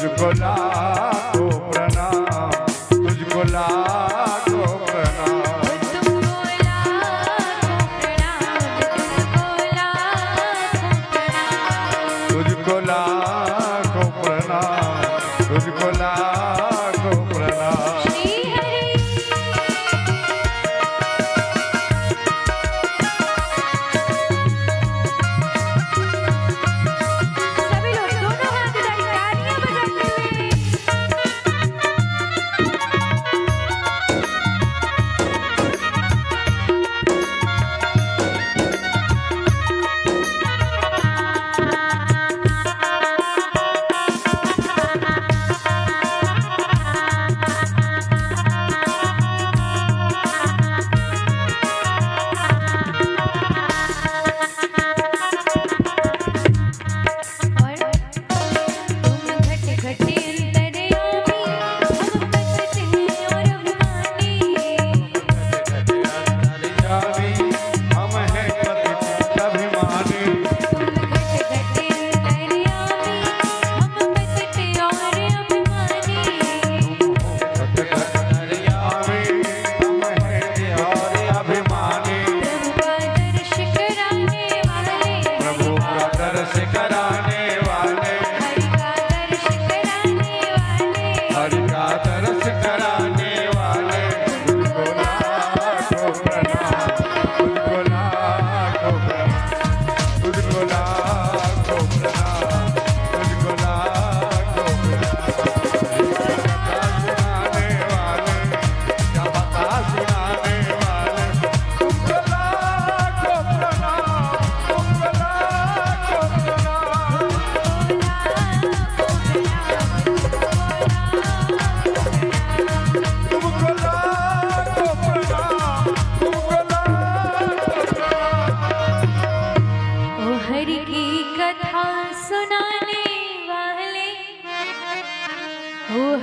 तुझको लाखों प्रणाम, तुझको लाखों प्रणाम। तुझको लाखों प्रणाम, तुझको लाखों प्रणाम।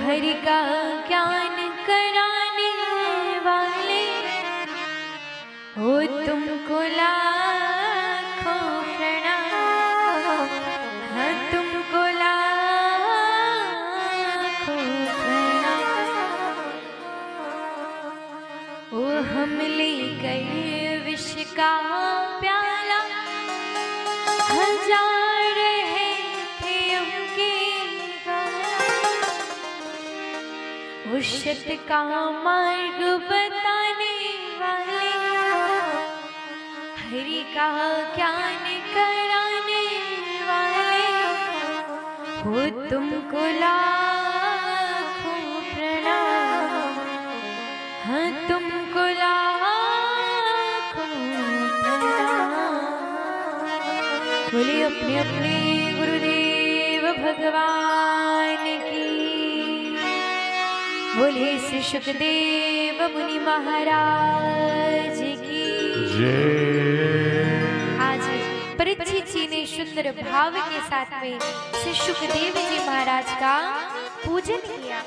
हरि का ज्ञान कराने वाले हो, तुमको लाखों प्रणाम, हाँ तुमको लाखों प्रणाम। ओ हम ले गए विष का प्याला, हजार है थे उनके वो सत का मार्ग बताने वाले, हरि का ज्ञान कराने वाले हो, तुमको लाखों प्रणाम, हाँ तुमको लाखों प्रणाम। बोलिए अपने अपने गुरुदेव भगवान की, बोले श्री सुखदेव मुनि महाराज की जय। आज परीक्षित जी ने सुंदर भाव के साथ में श्री सुखदेव जी महाराज का पूजन किया।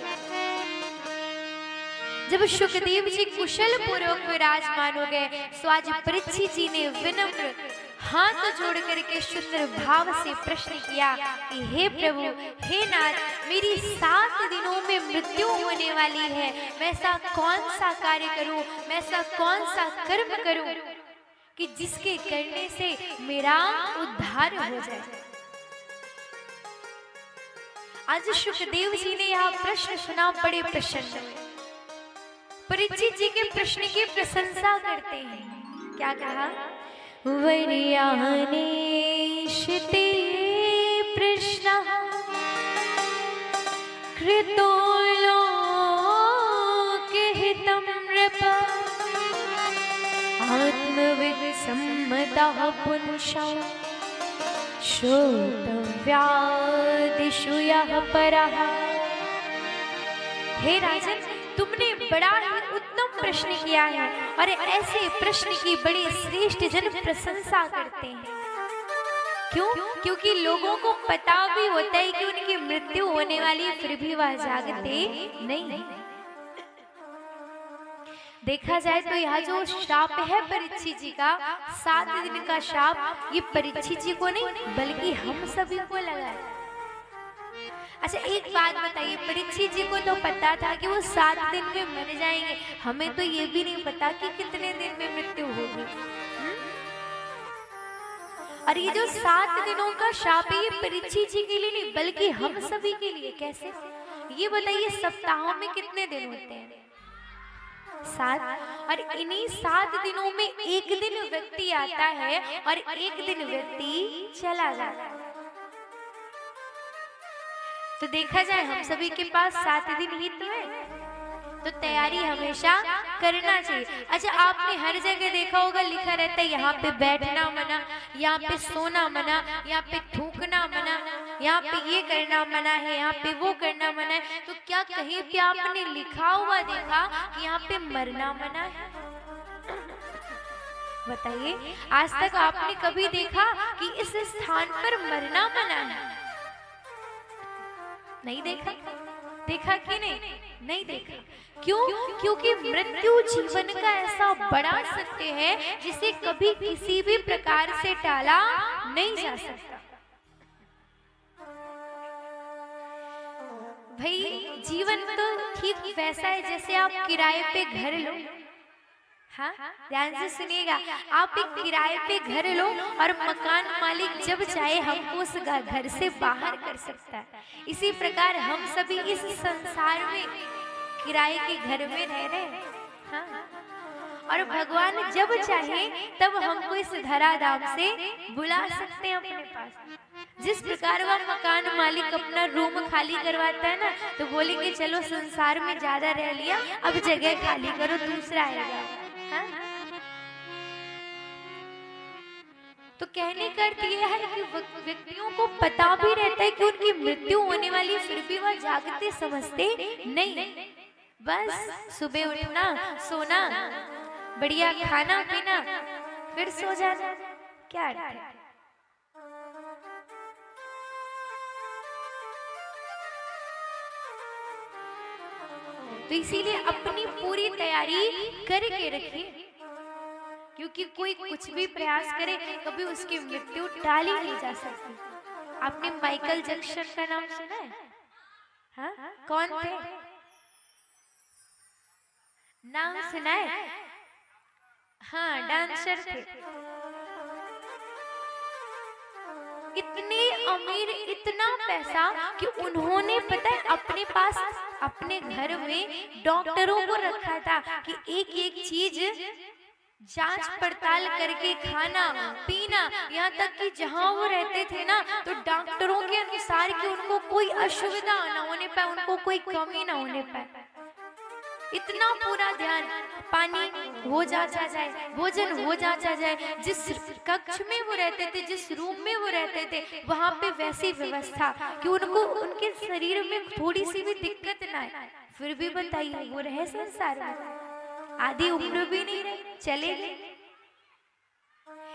जब सुखदेव जी कुशल पूर्वक विराजमान हो गए, तो आज परीक्षित जी ने विनम्र हाथ जोड़ करके सुंदर भाव से प्रश्न किया कि हे प्रभु, हे नाथ, मेरी 7 दिनों में मृत्यु होने वाली है, मैं ऐसा कौन सा कार्य करूं, मैं ऐसा कौन सा कर्म करूं कि जिसके करने से मेरा उद्धार हो जाए। आज सुखदेव जी ने यह प्रश्न सुना, बड़े प्रसन्न हुए। परीक्षित जी के प्रश्न की प्रशंसा करते हैं। क्या कहा? वर्यानेशिते प्रश्नः कृतो लोकहितं नृप, आत्मविद् सम्मतः पुंसः श्रोतव्यादिषु यः परः। हे राजन, तुमने बड़ा ही उत्तम प्रश्न किया है और ऐसे प्रश्न की बड़ी श्रेष्ठ जन प्रशंसा करते हैं। क्यों? क्योंकि लोगों को पता भी होता है कि उनकी मृत्यु होने वाली, फिर भी वह जागते नहीं। देखा जाए तो यह जो शाप है परीक्षित जी का, 7 दिन का शाप, ये परीक्षित जी को नहीं बल्कि हम सभी को लगा है। अच्छा एक बात बताइए, परीक्षित जी को तो पता था कि वो 7 दिन में मर जाएंगे, हमें तो ये भी नहीं पता कि कितने दिन में मृत्यु होगी। और ये जो 7 दिनों का शाप है, ये परीक्षित जी के लिए नहीं बल्कि हम सभी के लिए। कैसे, ये बताइए, सप्ताहों में कितने दिन होते हैं? 7। और इन्हीं 7 दिनों में एक दिन व्यक्ति आता है और एक दिन व्यक्ति चला जाता है। तो देखा जाए हम सभी के पास 7 दिन ही तो है, तो तैयारी हमेशा करना चाहिए। अच्छा आपने हर जगह देखा होगा लिखा रहता है यहाँ पे बैठना मना, यहाँ पे सोना मना, यहाँ पे थूकना मना, यहाँ पे ये करना मना है, यहाँ पे वो करना मना है। तो क्या कहीं पे आपने लिखा हुआ देखा कि यहाँ पे मरना मना है? बताइए, आज तक आपने कभी देखा कि इस स्थान पर मरना मना है? नहीं देखा? देखा कि नहीं? नहीं देखा। क्यों? क्योंकि मृत्यु जीवन का ऐसा बड़ा सत्य है जिसे कभी किसी भी प्रकार से टाला नहीं जा सकता। भाई जीवन तो ठीक वैसा है जैसे आप किराए पे घर लो। हाँ, ध्यान से सुनिएगा, आप एक किराए पे घर लो और मकान मालिक जब चाहे हमको उस घर से बाहर कर सकता है। इसी प्रकार हम सभी इस संसार में किराए के घर में रह रहे हैं। हाँ? और भगवान जब चाहे तब हमको इस धराधाम से बुला सकते हैं अपने पास। जिस प्रकार वह मकान मालिक अपना रूम खाली करवाता है ना, तो बोलेंगे चलो संसार में ज्यादा रह लिया, अब जगह खाली करो, दूसरा आएगा। हाँ? तो कहने का अर्थ यह है कि व्यक्तियों को पता भी रहता है कि उनकी मृत्यु होने वाली, फिर भी वह जागते समझते नहीं। बस सुबह उठना, सोना, बढ़िया खाना पीना, फिर सो जाना। क्या अर्थ है? तो इसीलिए अपनी पूरी तैयारी करके रखिए, क्योंकि कोई कुछ भी प्रयास करे कभी उसकी मृत्यु टाली नहीं जा सकती। आपने माइकल जैक्सन का नाम सुना है? हाँ? कौन थे? नाम सुना है? हाँ, डांसर थे। इतने अमीर, इतना पैसा कि उन्होंने पता है अपने पास अपने घर में डॉक्टरों को रखा था कि एक एक चीज जांच पड़ताल करके खाना पीना, यहाँ तक कि जहाँ वो रहते थे ना, तो डॉक्टरों के अनुसार कि उनको कोई असुविधा ना होने पाए, उनको कोई कमी ना होने पाए। इतना पूरा ध्यान, पानी हो जांचा जाए, भोजन हो जांचा जाए, जिस कक्ष में वो रहते थे, जिस रूम में वो रहते थे, वहां पे वैसी व्यवस्था कि उनको उनके शरीर में थोड़ी सी भी दिक्कत ना आए। फिर भी बताइए वो रहे संसार में, आधी उम्र भी नहीं रहे, चले गए।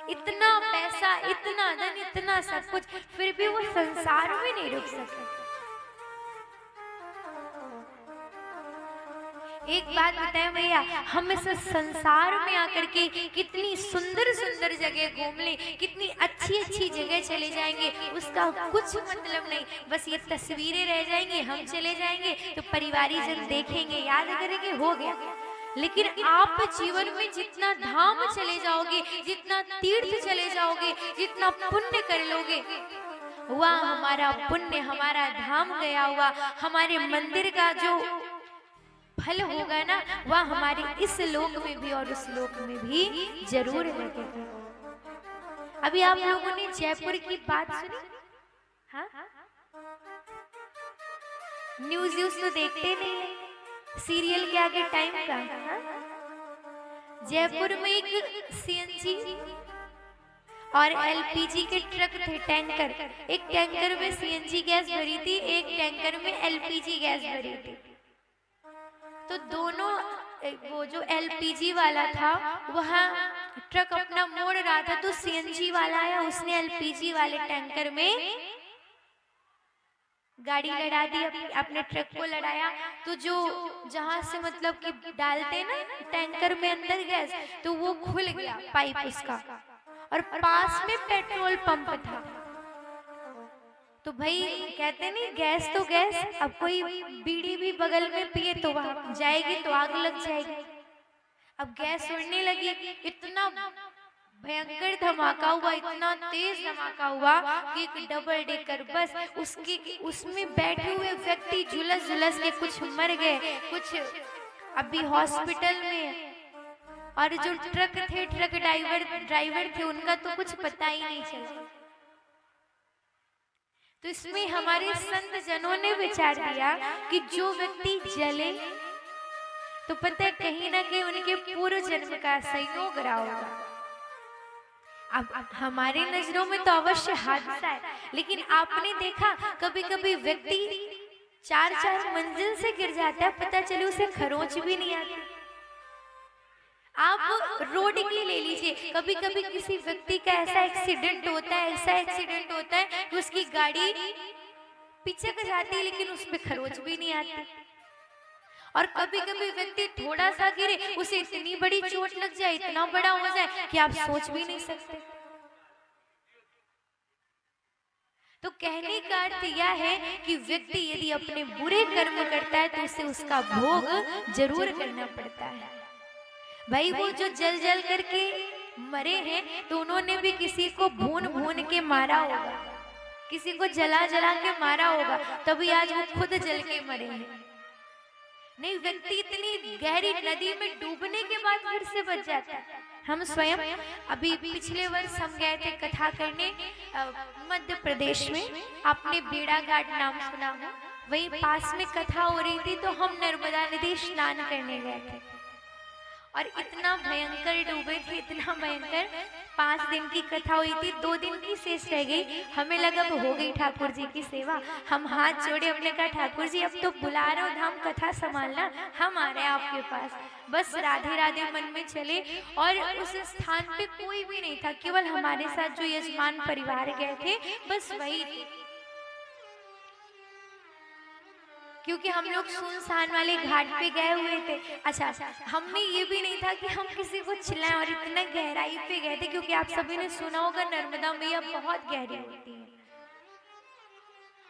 इतना पैसा, इतना धन, इतना सब कुछ, फिर भी वो संसार में नहीं रुक सके। एक बात बताएं भैया, हम इस संसार में आकर के कितनी सुंदर सुंदर जगह घूम ले, कितनी अच्छी अच्छी जगह चले जाएंगे, उसका कुछ मतलब नहीं। बस ये तस्वीरें रह जाएंगी, हम चले जाएंगे तो परिवारीजन देखेंगे, याद करेंगे, हो गया। लेकिन आप जीवन में जितना धाम चले जाओगे, जितना तीर्थ चले जाओगे, जितना पुण्य कर लोगे, वह हमारा पुण्य, हमारा धाम गया हुआ, हमारे मंदिर का जो फल होगा ना, वह हमारे इस लोक में भी और उस लोक में भी जरूर लगेगा। अभी आप लोगों ने जयपुर की बात सुनी? हाँ? न्यूज तो देखते नहीं है, सीरियल के आगे टाइम का। हाँ? जयपुर में एक सीएनजी और एलपीजी के ट्रक थे, टैंकर। एक टैंकर में सीएनजी गैस भरी थी, एक टैंकर में एलपीजी गैस भरी थी। तो दोनों, वो जो एलपीजी वाला था वह ट्रक अपना मोड़ रहा था, तो सीएनजी वाला आया, उसने एलपीजी वाले टैंकर में गाड़ी लड़ा दी, अपने ट्रक को लड़ाया। तो जो जहां से मतलब कि डालते ना टैंकर में अंदर गैस, तो वो खुल गया पाइप उसका, और पास में पेट्रोल पंप था। तो भाई कहते नहीं गैस तो गैस, अब कोई बीड़ी भी बगल में पिए तो वहां जाएगी तो आग लग जाएगी। अब गैस उड़ने लगी, इतना भयंकर धमाका हुआ, इतना तेज धमाका हुआ कि एक डबल डेकर बस उसमें बैठे हुए व्यक्ति झुलस झुलस के कुछ मर गए, कुछ अभी हॉस्पिटल में। और जो ट्रक थे, ट्रक ड्राइवर थे, उनका तो कुछ पता ही नहीं चला। तो इसमें हमारे संत जनों ने विचार दिया कि जो व्यक्ति जले तो पता है कहीं ना कहीं उनके पूर्व जन्म का संयोग रहा होगा। अब हमारे नजरों में तो अवश्य हादसा है, लेकिन आपने देखा कभी कभी व्यक्ति 4-4 मंजिल से गिर जाता है, पता चले उसे खरोंच भी नहीं आती। आप रोड के ले लीजिए, कभी कभी किसी व्यक्ति का ऐसा एक्सीडेंट होता है कि उसकी गाड़ी पीछे को जाती है लेकिन उसमें खरोंच भी नहीं आती। और कभी कभी व्यक्ति थोड़ा सा गिरे, उसे इतनी बड़ी चोट लग जाए, इतना बड़ा हो जाए कि आप सोच भी नहीं सकते। तो कहने का अर्थ यह है कि व्यक्ति यदि अपने बुरे कर्म करता है तो उसे उसका भोग जरूर करना पड़ता है। भाई वो जो जल जल करके मरे हैं तो उन्होंने भी किसी को भून भून के मारा होगा, किसी को जला जला के मारा होगा, तभी आज वो खुद जल के मरे हैं। नहीं, व्यक्ति इतनी गहरी नदी में डूबने के बाद फिर से बच जाता है। हम स्वयं अभी पिछले वर्ष हम गए थे कथा करने मध्य प्रदेश में, आपने बेड़ा घाट नाम सुना हो, वही पास में कथा हो रही थी। तो हम नर्मदा नदी स्नान करने गए थे और इतना भयंकर डूबे थे, इतना भयंकर। 5 दिन की कथा हुई थी, 2 दिन की शेष रह गई। हमें लगा अब हो गई ठाकुर जी की सेवा। हम हाथ जोड़े, हमने कहा ठाकुर जी अब तो बुला रहे हो, धाम कथा संभालना, हम आ रहे हैं आपके पास। बस राधे राधे मन में चले और उस स्थान पे कोई भी नहीं था, केवल हमारे साथ जो यजमान परिवार गए थे बस वही थे। क्योंकि हम लोग सुनसान वाले घाट पे गए हुए थे। अच्छा, हमें ये भी नहीं था कि हम किसी को चिल्लाएं, और इतना गहराई पे गए थे क्योंकि आप सभी ने सुना होगा नर्मदा मैया बहुत गहरी होती है।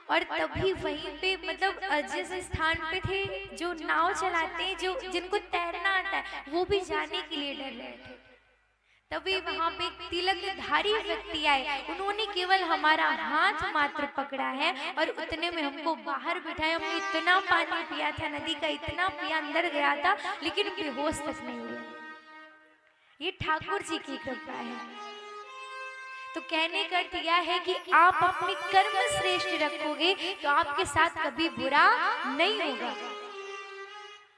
और तभी वहीं पे मतलब जिस स्थान पे थे, जो नाव चलाते हैं, जो जिनको तैरना आता है, वो भी जाने के लिए डर रहे थे। तभी वहां पे तिलकधारी व्यक्ति आए, उन्होंने केवल हमारा हाथ मात्र पकड़ा है और उतने में हमको बाहर बिठाया। हमने इतना पानी पिया था, नदी का इतना पिया, अंदर गया था, लेकिन बेहोश तक नहीं हुआ। ये ठाकुर जी की कृपा है। तो कहने का अर्थ यह है कि आप अपने कर्म श्रेष्ठ रखोगे तो आपके साथ कभी बुरा नहीं होगा।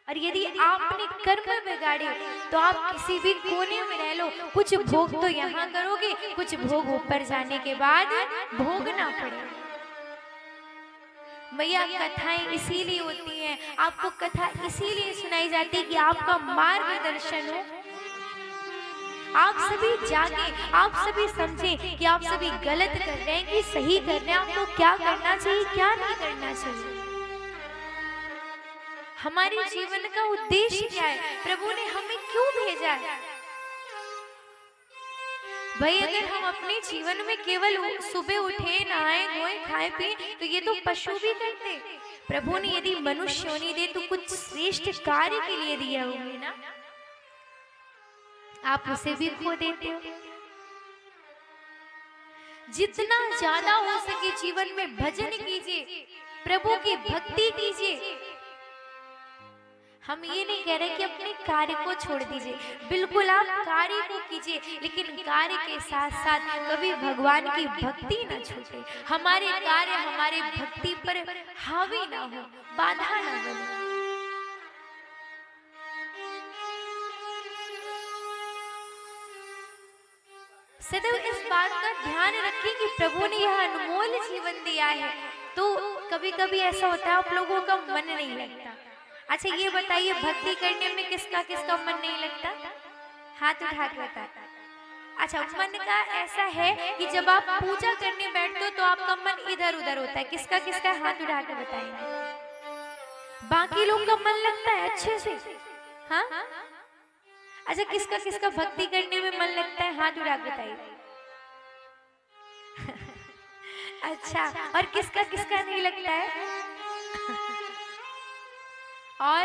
और यदि आपने कर्म बिगाड़े तो आप किसी भी कोने में रह लो, कुछ भोग तो यहाँ करोगे, कुछ भोग ऊपर जाने के बाद भोगना पड़ेगा। मैया कथाएं इसीलिए होती हैं, आपको कथा इसीलिए सुनाई जाती है कि आपका मार्गदर्शन हो, आप सभी जागे, आप सभी समझें कि आप सभी गलत कर रहे हैं कि सही कर रहे हैं, आपको क्या करना चाहिए क्या नहीं करना चाहिए। हमारे जीवन का उद्देश्य क्या है, प्रभु ने हमें क्यों भेजा है। भाई अगर हम अपने जीवन में केवल सुबह उठे, नहाए धोए, खाए पिए, तो ये तो पशु भी करते। प्रभु ने यदि मनुष्य होने दे तो कुछ श्रेष्ठ कार्य के लिए दिया होंगे ना, आप उसे भी खो देते हो। जितना ज्यादा हो सके जीवन में भजन कीजिए, प्रभु की भक्ति कीजिए। हम ये नहीं कह रहे कि अपने कार्य को छोड़ दीजिए, बिल्कुल आप कार्य को कीजिए, लेकिन कार्य के साथ साथ कभी भगवान की भक्ति ना छूटे। हमारे कार्य हमारे भक्ति पर हावी ना हो, बाधा ना बने। सदैव इस बात का ध्यान रखें कि प्रभु ने यह अनमोल जीवन दिया है। तो कभी कभी ऐसा होता है आप लोगों का मन नहीं लगता। अच्छा ये बताइए, भक्ति करने में किसका किसका मन नहीं लगता? हाथ उठा के बता। अच्छा, मन का ऐसा है कि जब आप पूजा करने बैठते हो तो आपका मन इधर उधर होता है। किसका किसका हाथ उठा के बताएंगे। बाकी लोग का मन लगता है अच्छे से, हाँ? अच्छा किसका किसका भक्ति करने में मन लगता है, हाथ उठा के बताइए। अच्छा, और किसका किसका नहीं लगता है? और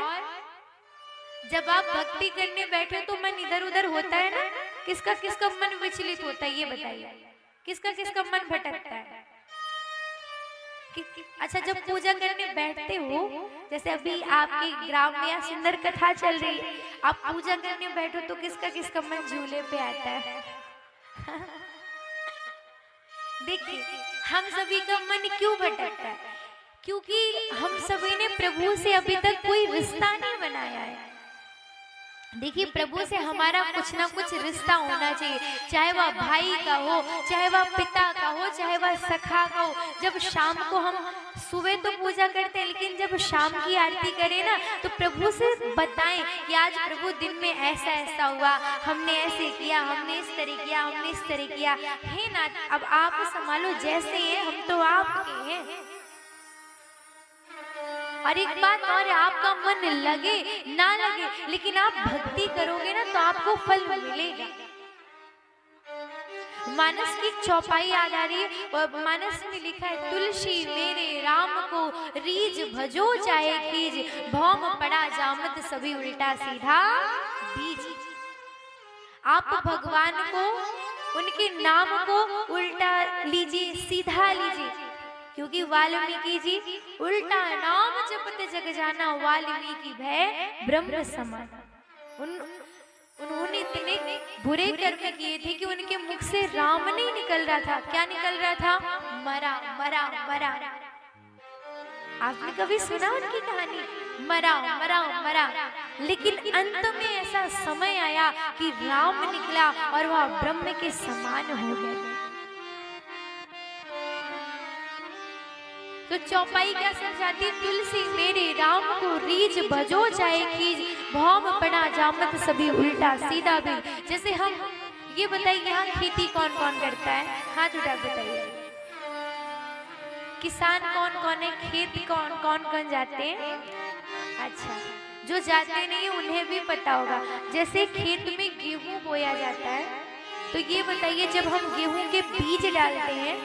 जब आप भक्ति करने बैठे तो मन इधर उधर होता है ना, किसका किसका मन विचलित होता है, ये बताइए, किसका किसका मन भटकता है? अच्छा, जब पूजा करने बैठते हो, जैसे अभी आपके ग्राम में या सुंदर कथा चल रही है, आप पूजा करने बैठो तो किसका किसका मन झूले पे आता है? देखिए, हम सभी का मन क्यों भटकता है? क्योंकि हम सभी ने प्रभु से अभी तक कोई रिश्ता नहीं बनाया है। देखिए, प्रभु से हमारा कुछ ना कुछ रिश्ता होना चाहिए, चाहे वह भाई का हो, चाहे वह पिता का हो, चाहे वह सखा का हो। जब शाम को हम सुबह तो पूजा करते हैं, लेकिन जब शाम की आरती करें ना, तो प्रभु से बताएं कि आज प्रभु दिन में ऐसा ऐसा हुआ, हमने ऐसे किया, हमने इस तरह किया, हमने इस तरह किया। हे नाथ, अब आप संभालो, जैसे हैं हम तो आपके हैं। और एक बात और, आपका मन लगे ना लगे, लेकिन आप भक्ति करोगे ना तो आपको फल मिलेगा। मानस की चौपाई याद आ रही है, और मानस में लिखा है, तुलसी मेरे राम को रीझ भजो चाहे खीज, भौम पड़ा जामत सभी उल्टा सीधा बीज। आप भगवान को, उनके नाम को उल्टा लीजिए, सीधा लीजिए, क्योंकि वाल्मीकि जी उल्टा नाम जपत जग जाना, वाल्मीकि भय ब्रह्म समान। उन्होंने इतने बुरे कर्म किए थे कि उनके मुख से राम नहीं निकल रहा था। क्या निकल रहा था? मरा मरा मरा। आपने कभी सुना उनकी कहानी? मरा मरा मरा। लेकिन अंत में ऐसा समय आया कि राम निकला और वह ब्रह्म के समान हो गए। तो चौपाई क्या समझाती है? तुलसी मेरे राम को रीझ भजो चाहे खीज, भौम पड़ा जामत सभी उल्टा सीधा भी। जैसे हम ये बताइए, यहाँ खेती कौन कौन करता है? हाथ उठा बताइए। किसान कौन कौन है? खेती कौन कौन कौन जाते हैं? अच्छा, जो जाते नहीं उन्हें भी पता होगा। जैसे खेत में गेहूं बोया जाता है, तो ये बताइए, जब हम गेहूं के बीज डालते हैं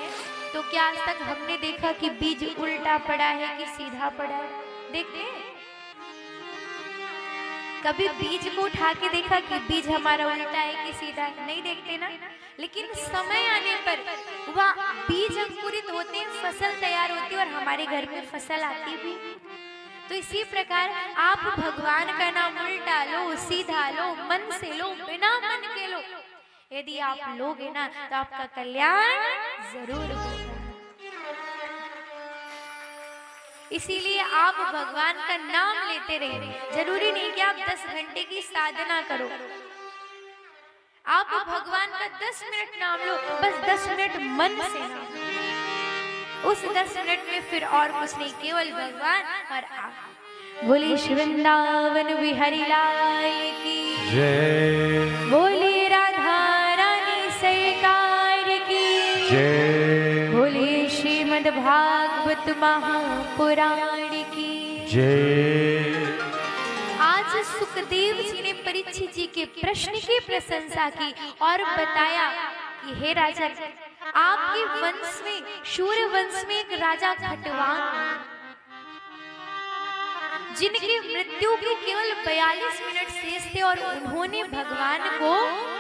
तो क्या आज तक हमने देखा कि बीज उल्टा पड़ा है कि सीधा पड़ा है? देखते हैं? कभी बीज को उठा के देखा कि बीज हमारा उल्टा है कि सीधा है? नहीं देखते ना। लेकिन समय आने पर वह बीज अंकुरित होते हैं, फसल तैयार होती है और हमारे घर में फसल आती भी। तो इसी प्रकार आप भगवान का नाम उल्टा लो, सीधा लो, मन से लो, बिना मन के लो। यदि आप लोगे ना तो आपका कल्याण जरूर होगा। इसीलिए आप भगवान का नाम लेते रहिए। जरूरी नहीं कि आप 10 घंटे की साधना करो, आप भगवान का 10 मिनट नाम लो, बस 10 मिनट मन से नाम। उस 10 मिनट में फिर और कुछ नहीं, केवल भगवान और आप। बोले श्री वृंदावन बिहारी लाल की जय, बोले राधा रानी सरकार की जय, बोले श्रीमद् भागवत महापुराण की जय। आज सुखदेव जी ने परीक्षित जी के प्रश्न की प्रशंसा की और बताया कि हे राजा, आपके वंश में, शूर वंश में एक राजा खटवांग, जिनकी मृत्यु के केवल 42 मिनट शेष थे और उन्होंने भगवान को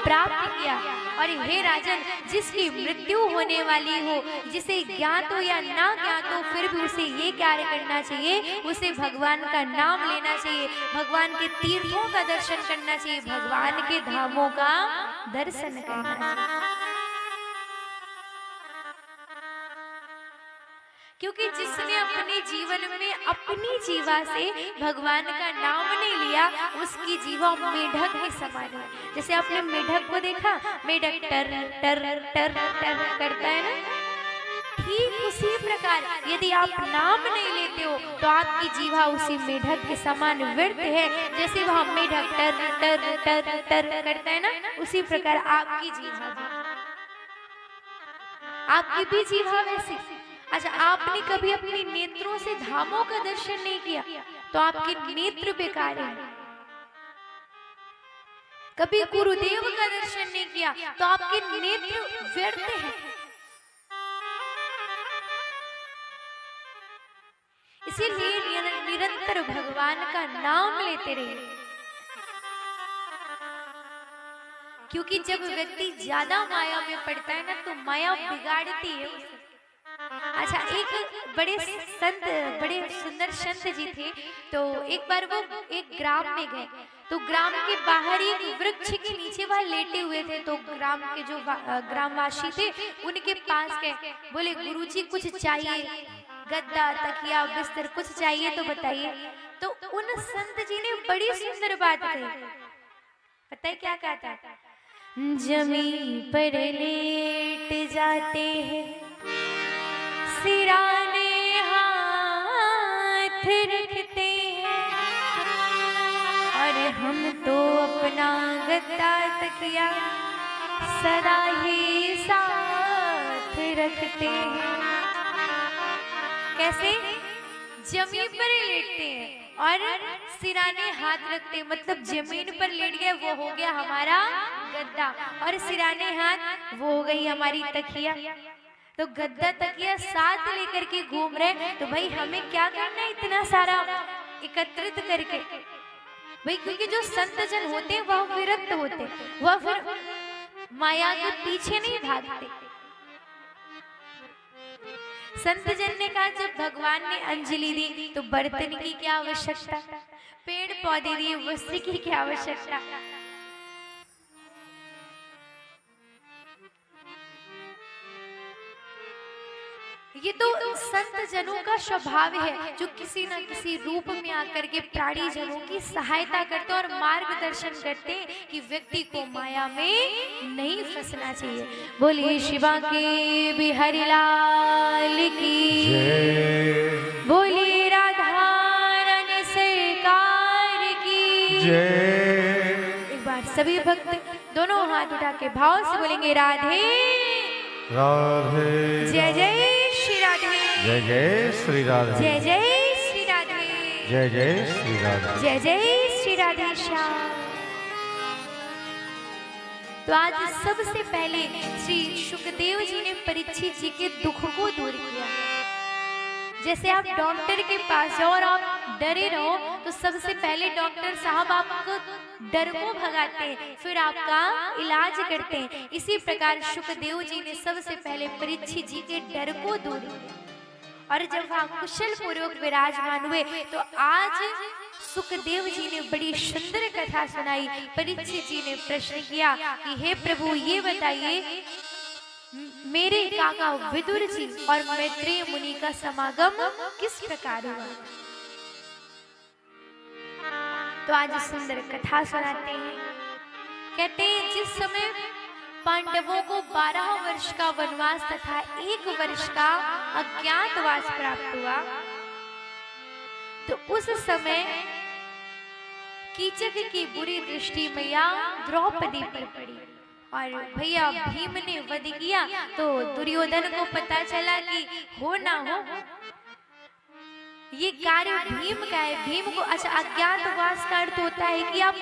प्राप्त किया। और हे राजन, जिसकी मृत्यु होने वाली हो, जिसे ज्ञात हो या ना ज्ञात हो, फिर भी उसे ये कार्य करना चाहिए, उसे भगवान का नाम लेना चाहिए, भगवान के तीर्थों का दर्शन करना चाहिए, भगवान के धामों का दर्शन करना चाहिए। क्योंकि जिसने अपने जीवन में अपनी जीवा से भगवान का नाम नहीं लिया, उसकी जीवा मेढक के समान है। जैसे आपने मेढक को देखा, मेढक टर टर टर टर करता है ना, ठीक उसी प्रकार यदि आप नाम नहीं लेते हो तो आपकी जीवा उसी मेढक के समान व्यर्थ है। जैसे वह मेढक टर टर टर टर करता है ना, उसी प्रकार आपकी जीवा, आपकी भी जीवा वैसी। अच्छा, आपने कभी अपने नेत्रों से धामों का दर्शन नहीं किया तो आपके नेत्र बेकार हैं। कभी गुरुदेव का दर्शन नहीं किया तो आपके नेत्र व्यर्थ हैं। इसीलिए निरंतर भगवान का नाम लेते रहिए, क्योंकि जब व्यक्ति ज्यादा माया में पड़ता है ना तो माया बिगाड़ती है उसे। अच्छा, एक बड़े सुंदर संत जी थे। तो एक बार वो एक ग्राम में गए, तो ग्राम के बाहर एक वृक्ष के नीचे वह लेटे हुए थे। तो ग्राम के जो ग्रामवासी थे उनके पास गए, बोले गुरुजी कुछ चाहिए, गद्दा तकिया बिस्तर कुछ चाहिए तो बताइए। तो उन संत जी ने बड़ी सुंदर बात कही, पता है क्या कहा था? जमीन पर लेट जाते हैं, सिराने हाथ रखते हैं, और हम तो अपना गद्दा तकिया सदा ही साथ रखते हैं। कैसे? जमीन पर लेटते हैं और सिराने हाथ रखते हैं, मतलब जमीन पर लेट गए वो हो गया हमारा गद्दा, और सिराने हाथ वो हो गई हमारी तकिया। तो गद्दा तकिया साथ लेकर के घूम रहे, तो भाई हमें क्या करना है इतना सारा एकत्रित करके? भाई क्योंकि जो संत जन होते हैं वह विरक्त होते, वह फिर माया के पीछे नहीं भागते। संत जन ने कहा जब भगवान ने अंजलि दी तो बर्तन की क्या आवश्यकता, पेड़ पौधे दिए वस्त्र की क्या आवश्यकता। ये तो संत जनों का स्वभाव है, जो किसी न किसी रूप में आकर के प्राणी जनों की सहायता करते और मार्गदर्शन करते कि व्यक्ति को माया में नहीं फंसना चाहिए। बोलिए शिवा के बिहारी लाल की जय, बोलिए राधा रानी सरकार की जय। एक बार सभी भक्त दोनों हाथ उठा के भाव से बोलेंगे राधे राधे, जय जय श्री राधे, जय जय श्री राधे, जय जय श्री राधे, जय जय श्री राधे, जय जय श्री राधे श्याम। तो आज सबसे पहले श्री सुखदेव जी ने परीक्षित जी के दुख को दूर किया। जैसे आप डॉक्टर के पास जाओ और आप डरे रहो तो सबसे पहले डॉक्टर साहब आपको डर को भगाते हैं, फिर आपका इलाज करते हैं। इसी प्रकार सुखदेव जी ने सबसे पहले परीक्षित जी के डर को दूर किया। और जब वह कुशल पूर्वक विराजमान हुए तो आज सुखदेव जी ने बड़ी सुंदर कथा सुनाई। परीक्षित जी ने प्रश्न किया कि हे प्रभु ये बताइए मेरे काका विदुर जी और मैत्रेय मुनि का समागम किस प्रकार हुआ। तो आज सुंदर कथा सुनाते हैं। कहते हैं जिस समय पांडवों को 12 वर्ष का वनवास तथा 1 वर्ष का अज्ञातवास प्राप्त हुआ, तो उस समय कीचक की बुरी दृष्टि मैया द्रौपदी पर पड़ी और भैया भीम ने वध किया। तो दुर्योधन को पता चला कि हो ना हो ये कार्य भीम का है। भीम को अच्छा अज्ञातवास का अर्थ होता है कि आप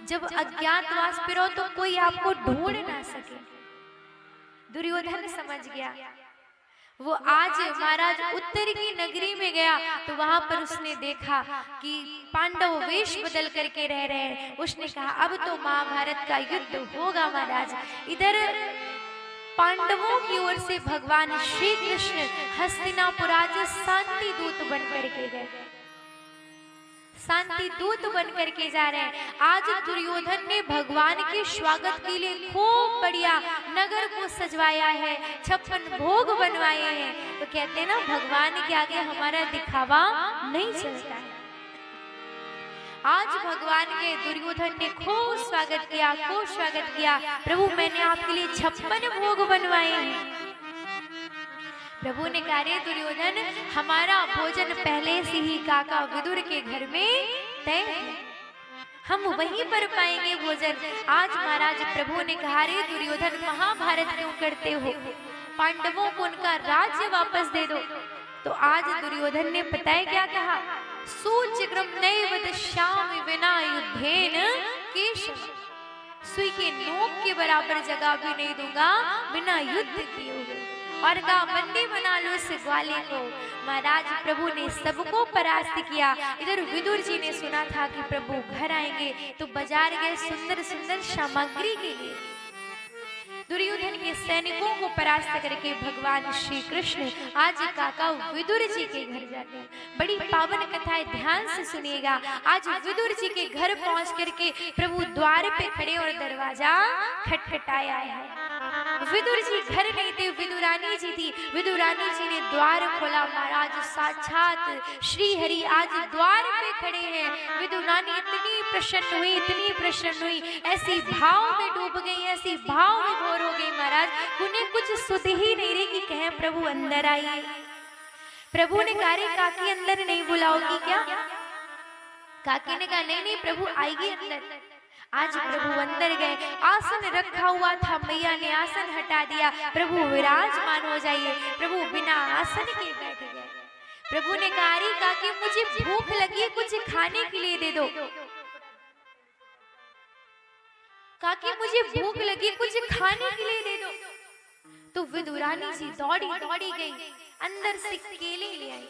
जब अज्ञातवास पे रहो तो कोई आपको ढूंढ ना सके। दुर्योधन समझ गया। वो आज महाराज उत्तर की नगरी में गया तो वहां पर उसने देखा कि पांडव वेश बदल करके रह रहे हैं। उसने कहा अब तो महाभारत का युद्ध होगा महाराज। इधर पांडवों की ओर से भगवान श्री कृष्ण हस्तिनापुर आज शांति दूत बन करके गए, शांति दूत बन करके जा रहे हैं। आज दुर्योधन ने भगवान के स्वागत के लिए खूब बढ़िया नगर को सजवाया है, 56 भोग बनवाए हैं। तो कहते हैं ना भगवान के आगे हमारा दिखावा नहीं चलता है। आज भगवान के दुर्योधन ने खूब स्वागत किया, खूब स्वागत किया। प्रभु मैंने आपके लिए 56 भोग बनवाए हैं। प्रभु ने कहा रे दुर्योधन हमारा भोजन पहले से ही काका विदुर के घर में तय है, हम वहीं पर पाएंगे भोजन। आज महाराज प्रभु ने कहा रे दुर्योधन महाभारत क्यों करते हो, पांडवों को उनका राज्य वापस दे दो। तो आज दुर्योधन ने पता है क्या कहा, सूचिक्रम नैव दश्यामि विना युद्धेन केशव, सुई के नोक के बराबर जगह भी नहीं दूंगा बिना युद्ध किए हुए। और कहा बंदी बना लो इस ग्वाले को। महाराज प्रभु ने सबको परास्त किया। इधर विदुर जी ने सुना था कि प्रभु घर आएंगे तो बाजार गए सुंदर सुंदर सामग्री के लिए। दुर्योधन के सैनिकों को परास्त करके भगवान श्री कृष्ण आज काका विदुर जी के घर जाते हैं। बड़ी पावन कथा है, ध्यान से सुनिएगा। आज विदुर जी के घर पहुंच करके प्रभु द्वार पे खड़े और दरवाजा खटखटाया है। विदुर जी घर नहीं थे, विदुरानी जी थी। विदुरानी जी ने द्वार खोला। महाराज साक्षात श्री हरि आज द्वार पे खड़े हैं। विदुरानी इतनी प्रसन्न हुई, इतनी प्रसन्न हुई, ऐसी भाव में डूब गई, ऐसी भाव में भोर हो गई महाराज। उन्हें कुछ सुध ही नहीं रही कि कहें प्रभु अंदर आइए। प्रभु ने कहा रे काकी अंदर नहीं बुलाओगी क्या? काकी ने कहा नहीं नहीं प्रभु आइए अंदर। आज प्रभु अंदर गए। आसन रखा हुआ था, मैया ने आसन हटा दिया। प्रभु विराजमान हो जाइए। प्रभु बिना आसन के बैठ गए। प्रभु ने कहा रे काकी मुझे भूख लगी है, कुछ खाने के लिए दे दो। काकी मुझे भूख लगी, कुछ खाने के लिए दे दो। तो विदुरानी जी दौड़ी दौड़ी गई, अंदर से केले ले आई।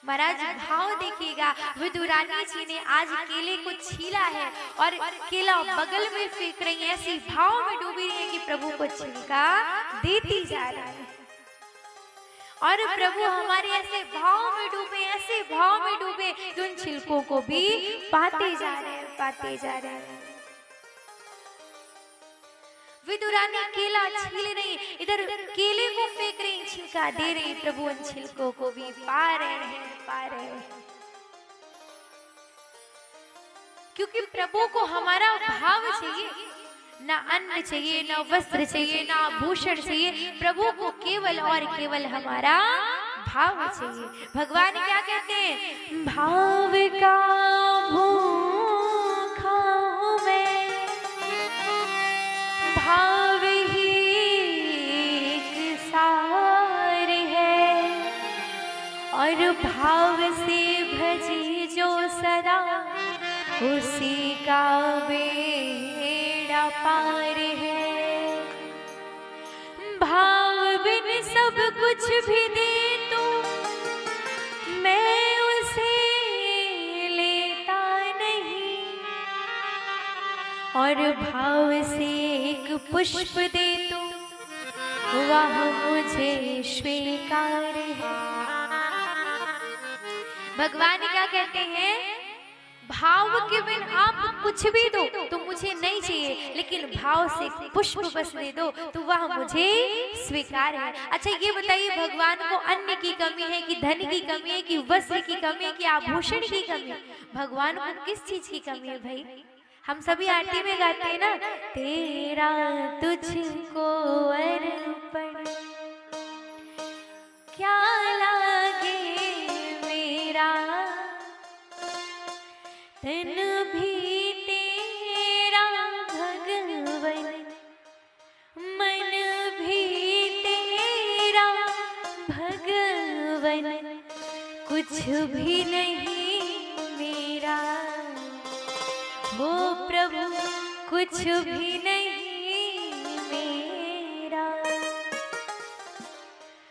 महाराज भाव देखिएगा, विदुरानी जी ने आज केले को छीला है और केला बगल में फेंक रही है, ऐसी भाव में डूबी रही है कि प्रभु को छिलका देती जा रही है। और प्रभु हमारे ऐसे भाव में डूबे, ऐसे भाव में डूबे कि उन छिलकों को भी पाते जा रहे हैं, पाते जा रहे हैं। विदुरानी केला छील रही, इधर केले को फेंक रही, छिलका दे रही। प्रभु उन छिलकों को भी पा रहे हैं, पा रहे हैं। क्योंकि प्रभु को हमारा भाव चाहिए, ना अन्न चाहिए, ना वस्त्र चाहिए, ना आभूषण चाहिए। प्रभु को केवल और केवल हमारा भाव चाहिए। भगवान क्या कहते हैं? भाव का भूखा हूं मैं, भाव ही एक सार है, और भाव से भजे जो सदा उसी का बेड़ा पार है। भाव बिन सब कुछ भी दे तो मैं उसे लेता नहीं, और भाव से एक पुष्प दे तो वह मुझे स्वीकार है। भगवान क्या कहते हैं? भाव के बिन आप कुछ भी दो तो मुझे नहीं चाहिए, लेकिन भाव से पुष्प बस दे दो तो वह मुझे स्वीकार है। अच्छा ये बताइए, भगवान को अन्न की कमी है कि धन की कमी है कि वस्त्र की कमी है कि आभूषण की कमी है? भगवान को किस चीज की कमी है भाई? हम सभी आरती में गाते हैं ना, तेरा तुझको अर्पण क्या लागे मेरा, तन भी तेरा भगवन, मन भी तेरा भगवन, कुछ भी नहीं मेरा, वो प्रभु कुछ भी नहीं मेरा।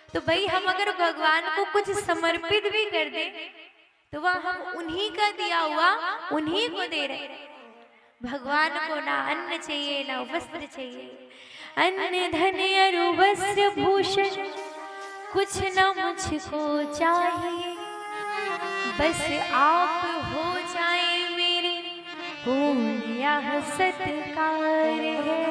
तो भाई हम अगर भगवान को कुछ समर्पित भी कर दे तो वह हम उन्हीं का दिया हुआ उन्हीं को दे रहे। भगवान को ना अन्न चाहिए ना वस्त्र चाहिए। अन्न धन अरु वस्त्र भूषण कुछ न मुझको चाहिए, बस आप हो जाए मेरे पूर्ण सत्कार है।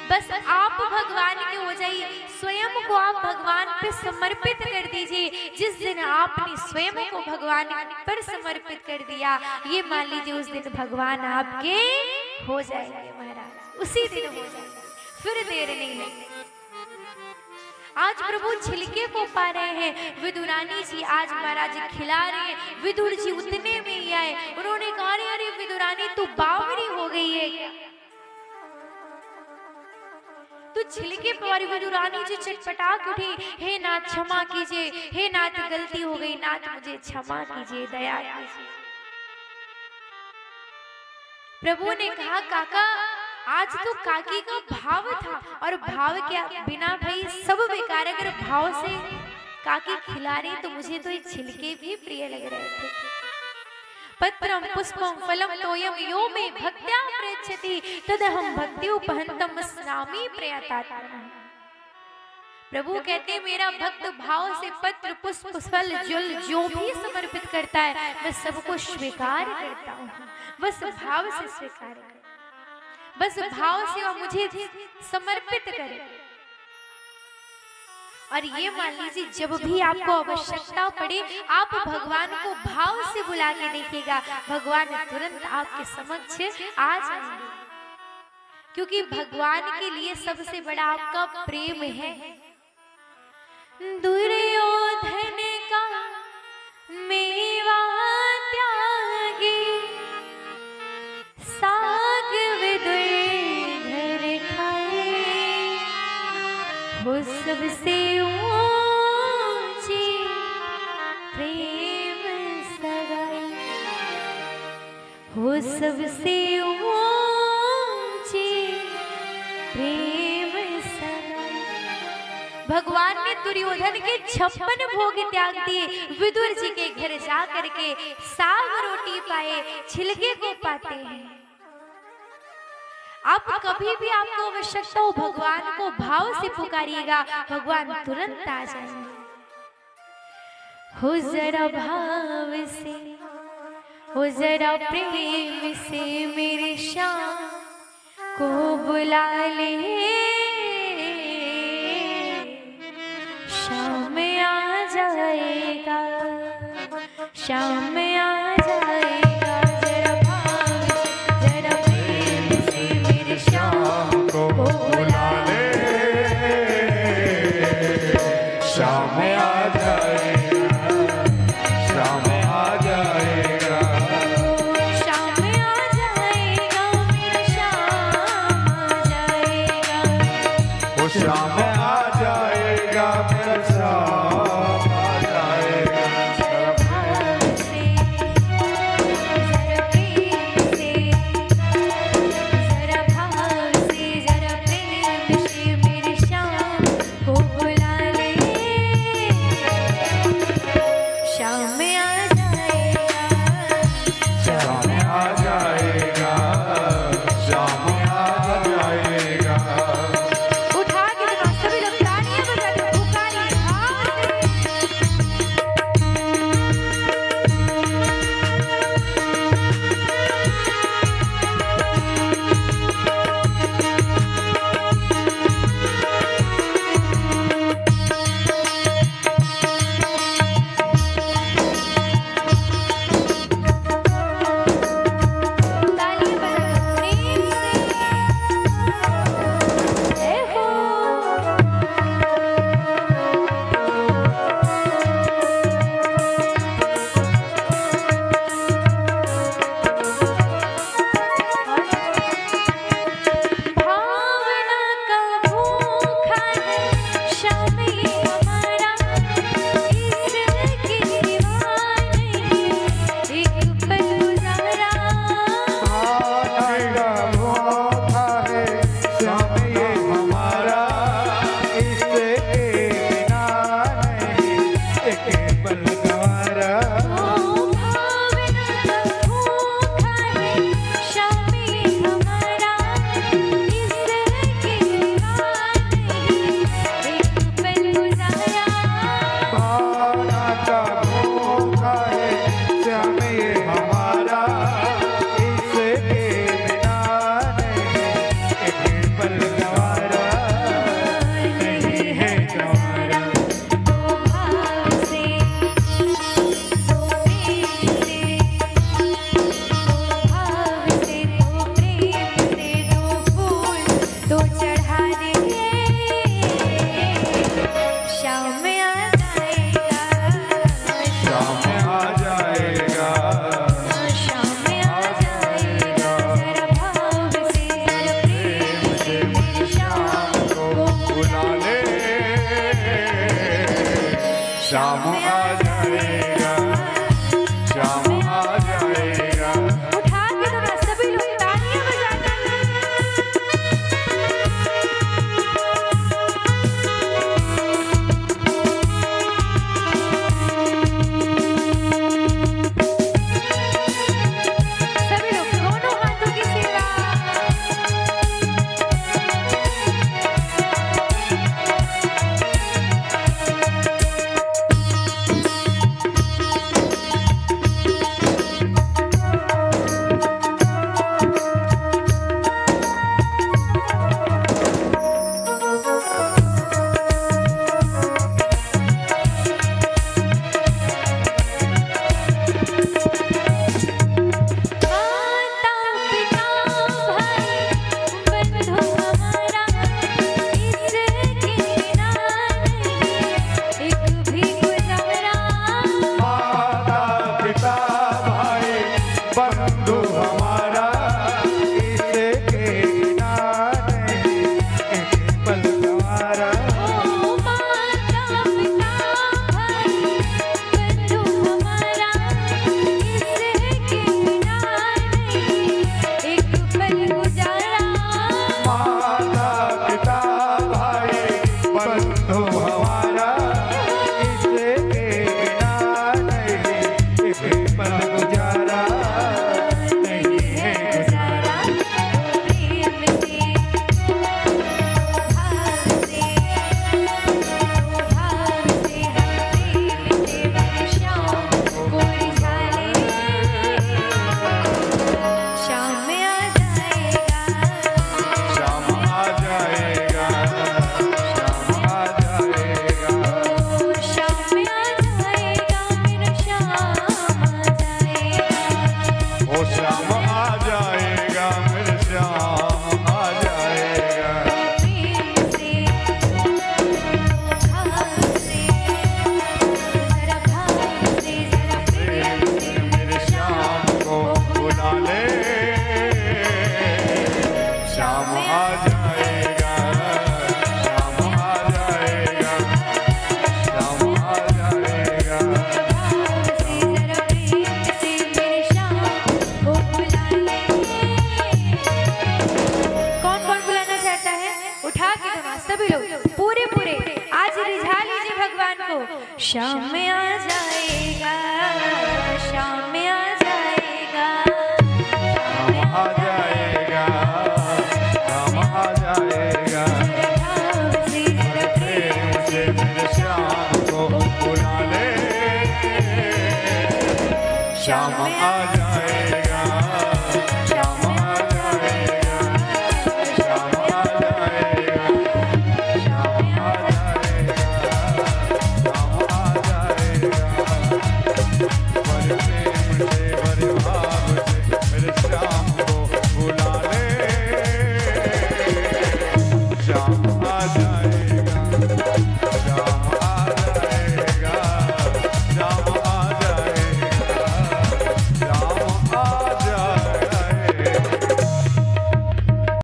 बस आप भगवान के हो जाइए, स्वयं को आप भगवान पे समर्पित कर दीजिए। जिस दिन आपने स्वयं को भगवान पर समर्पित कर दिया, ये मान लीजिए उस दिन भगवान आपके हो जाएंगे महाराज, उसी दिन हो जाएंगे, फिर देर नहीं लगेगी। आज प्रभु छिलके को पा रहे हैं। विदुरानी जी आज महाराज खिला रहे हैं। विदुर जी उतने में ही आए, उन्होंने कहा अरे विदुरानी तू बावरी हो गई है क्या? तो छिलके पर विदुरानी जी चटपटा के उठी, हे नाथ क्षमा कीजिए, हे नाथ गलती हो गई, नाथ मुझे क्षमा कीजिए, दया कीजिए। प्रभु ने कहा काका आज तो काकी का भाव था, और भाव के बिना भाई सब बेकार। अगर भाव से काकी खिला रही तो मुझे तो ये छिलके भी प्रिय लग रहे थे। पत्रम पुष्पम फलम तोयम यो मे भक्त्या प्रयच्छति तदहं भक्त्युपहंतम स्नामि प्रयतात्मनः। प्रभु कहते मेरा भक्त भाव से पत्र पुष्प फल जल जो भी समर्पित करता है मैं सबको स्वीकार करता हूँ। बस भाव से स्वीकार कर, बस भाव से वह मुझे समर्पित करे। और ये मान लीजिए जब भी आपको आवश्यकता पड़े आप भगवान को भाव से बुला के देखिएगा, भगवान तुरंत आपके समक्ष आ जाएंगे, क्योंकि भगवान के लिए सबसे बड़ा आपका प्रेम है। दुर्योधन का मेवा त्यागे साग विदुर खाए, वो सबसे ऊंची प्रेम सगाई, वो सबसे ऊंची प्रेम सगाई। भगवान ने दुर्योधन के 56 भोग त्याग दिए, विदुर जी के घर जा करके साग रोटी पाए, छिलके को पाते हैं। आप कभी भी आपको आवश्यकता हो भगवान को भाव से पुकारिएगा, भगवान तुरंत आ जाएंगे। हो जरा भाव से, हो जरा प्रेम से मेरे श्याम को बुला ले, शाम आ जाएगा, शाम आ जाएगा। जरा भाव से, जरा प्रेम से मेरे श्याम को बुला ले, शाम आ जाएगा, शाम आ जाएगा, शाम आ जाएगा, मेरा श्याम आ जाएगा। वो शाम आ जाएगा, मेरा शाम आ जाएगा। जरा भाव से, जरा प्रेम से, जरा भाव से, जरा प्रेम से मेरे श्याम को बुला ले, शाम आ जाएगा, शाम आ जाएगा, शाम आ जाएगा। उठा के दिमाग सभी लोग तालियां बजाते पुकारिए भाव से। तालियां बजाते प्रेम से। जय हो। भावना का भूखा है श्याम ये हमारा, इसके सिवा नहीं एक पल गुजारा। आएगा भूखा है श्याम ये हमारा, इसके बिना नहीं एक पल गवारा। ओ भावना का भूखा है श्याम ये हमारा, इसके सिवा नहीं एक पल गुजारा। भावना का भूखा है श्याम ये हमारा, इसके बिना नहीं एक पल गवारा, नहीं है गवारा। दो भाव से, दो प्रेम से, दो भाव से, दो प्रेम से, दो फूल दो चढ़ा दे, शाम आ जाएगा, शाम आ जाएगा, शाम आ जाएगा। जरा भाव से, जरा प्रेम से मेरे श्याम को बुला ले, शाम आ जाएगा, शाम आ जाएगा। उठा के तो ना सभी लोग तालियां बजाते हैं। आ जाएगा, शाम आ जाएगा, शाम आ जाएगा, शाम आ जाएगा। प्रेम से मेरे श्याम को बुला ले, श्याम आ जाएगा।